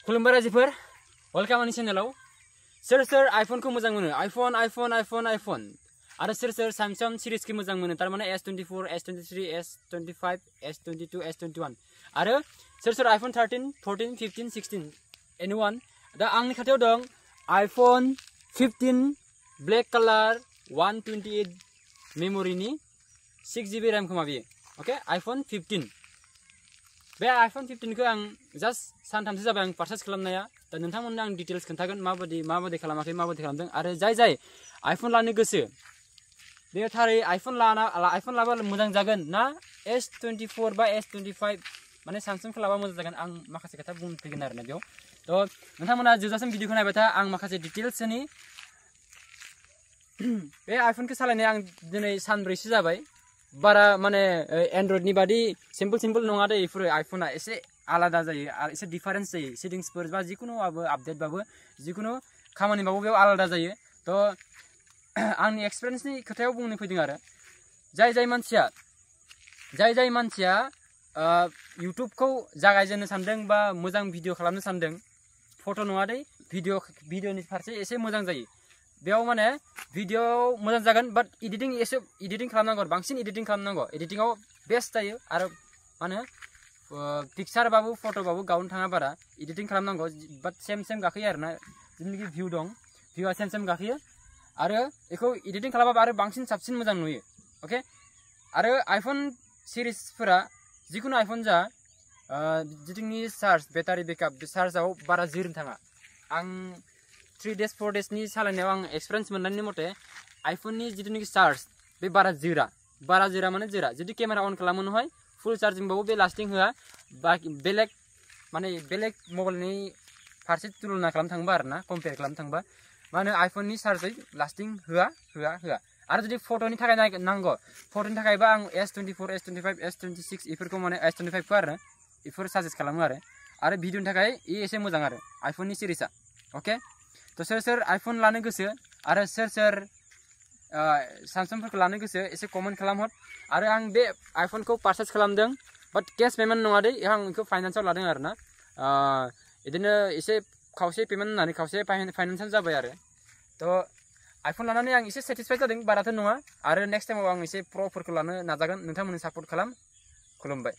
खुलुमबाय रायजोफोर वेलकाम आंनि चेनेलाव सोर सोर आइफोनखौ मोजां मोनो आइफोन आरो सोर सोर सैमसंग सिरिजखौ मोजां मोनो तारमाने S24 S23 S25 S22 S21 आरो सोर सोर आइफोन 13 14 15 16 anyone दा आंनि खाथियाव दं iPhone 15 black colour 128 मेमोरीनि 6GB RAM खोमा बियो ओके आइफोन 15 बे आइफोन 15 को आं जस्ट सानथामसो जाबाय आं पारचेस खालामनाया दा नोंथांमोननो आं डिटेल्स खोन्थागोन माबादि खालामाखै माबादि खालामदों आरो जाय आइफोन लानो गोसो बे थारै आइफोन लाबा मोजां जागोन ना S24 बा S25 माने सैमसंग लाबा मोजां जागोन आं माखासे खोथा बुंनो फैगोन आरोना बेयाव तो नोंथांमोना जोबजासिम भिडिअखौ नायबाय था आं माखासे डिटेल्स होनि बे आइफोनखौ सालायनाया आं दिनै सानब्रैसो जाबाय बारा माने एंड्रॉइड बादी सिम्पल नङा दे इफोर आइफोना एसे आलादा जायो आरो एसे डिफारेंस जायो सेटिंग्सफोर बा जिकुनु आपडेट बाबो जिकुनु खामानि बाबो बेयाव आलादा जायो तो आंनि एक्सपीरियेंसनि खोथायाव बुंनो फैदों आरो जाय मानसिया यूट्यूबखौ जागायजेननो सानदों बा मोजां भिडिअ खालामनो सानदों फट' नङा दे भिडिअनि फारसे एसे मोजां जायो बेयाव माने भिडिअ मोजां जागोन बाट एडिटिंग खालामनांगौ बांसिन एडिटिं खालामनांगौ एडिटिंआव बेस्ट जायो आरो माने पिक्चार बाबो फट' बाबो गावनो थाङा बारा एडिटिं खालामनांगौ बाट सेम गाखोयो आरोना जिनोखि भिउ दं भिउआ सेम गाखोयो आरो बेखौ एडिटिं खालामबा आरो बांसिन साबसिन मोजां नुयो ओके आरो आइफोन सिरिजफोरा जिकुनु आइफोन जा जिथिंनि चार्ज बेटारि बेकआप बे चार्जआव बारा जोरनो थाङा आं 3 days 4 days नि सालायनायाव आं एक्सपीरियेंस मोननायनि मथे आइफोननि जिथुनिखि चार्ज बे बारा जोरा माने जोरा जुदि केमेरा अन खालामो नहय फुल चार्जिं बाबो बे लास्टिं होआ बाकी बेलेग मबाइलनि फारसे तुलना खालामनो थांबा आरोना कम्पेयार खालामनो थांबा माने आइफोननि चार्जै लास्टिं होआ आरो जुदि फट'नि थाखाय नांगौ फट'नि थाखायबा आं S24 S25 S26 इफोरखौ माने S25 को आरो इफोर साजेस्ट खालामो आरो भिडिअनि थाखाय एसे मोजां आरो आइफोननि सिरिजआ ओके तो सोर आइफोन लानो गोसो आरो सोर सैमसंगफोरखौ लानो गोसो एसे कमेन्ट खालामहर आरो आं बे आइफोनखौ पारचेस खालामदों बाट कैश पेमेन्ट नङा दे आं बेखौ फाइनान्सआव लादों आरोना बिदिनो एसे खावसे पेमेन्ट होनानै खावसे फाइनान्सआव जाबाय आरो तो आइफोन लानानै आं एसे सेटिसफाइड जादों बाराथ' नङा आरो नेक्स्ट टाइमाव आं एसे प्र'फोरखौ लानो नाजागोन नोंथांमोननि सापर्ट खालाम खुलुमबाय।